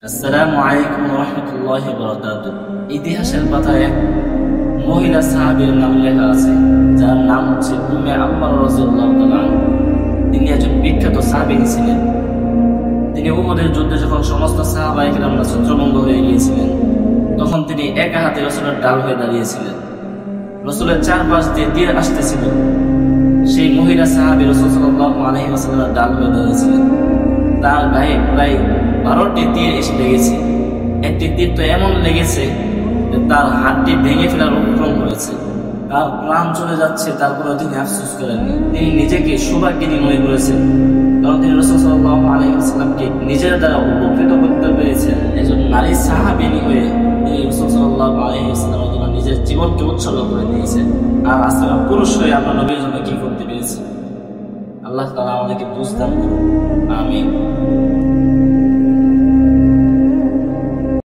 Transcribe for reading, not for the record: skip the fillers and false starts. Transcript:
আসসালামু আলাইকুম ওয়া রাহমাতুল্লাহি ওয়া বারাকাতুহু। ইতিহাসের পাতায় এক মহিলা সাহাবীর নাম লেখা আছে, যার নাম হচ্ছে উম্মে আম্মার রাদিয়াল্লাহু তাআলা আনহা। তিনি একজন বিখ্যাত সাহাবী ছিলেন। তিনি উহুদের যুদ্ধে যখন সমস্ত সাহাবায়ে কেরামরা ছত্রভঙ্গ হয়ে গিয়েছিলেন, তখন তিনি একা হাতে রাসূলের ঢাল হয়ে দাঁড়িয়েছিলেন। রাসূলের চারপাশ দিয়ে তীর আসতেছিল, সেই মহিলা সাহাবী রাসূল সাল্লাল্লাহু আলাইহি ওয়াসাল্লামের ঢাল হয়ে দাঁড়িয়েছিলেন। তার গায়ে প্রায় 12টি তীর এসে লেগেছে। একটি তীর তো এমন লেগেছে যে তার হাতটি ভেঙে ফেলার উপক্রম করেছে। তার প্রাণ চলে যাচ্ছে, তারপরেও তিনি আফসোস করেননি। তিনি নিজেকে সৌভাগ্যিনী মনে করেছেন, কারণ তিনি রাসূল সাল্লাল্লাহু আলাইহি ওয়াসাল্লামকে নিজের দ্বারা উপকৃত করতে পেরেছেন। একজন নারী সাহাবীনী হয়ে তিনি রাসূল সাল্লাল্লাহু আলাইহি ওয়াসাল্লামের জন্য নিজের জীবনকে উৎসর্গ করে দিয়েছেন। আর আজকে পুরুষ হয়ে আমরা নবীর জন্য কি করতে পেরেছি? আল্লাহ তাআলা আমাদেরকে বুঝ দান করুন। আমিন।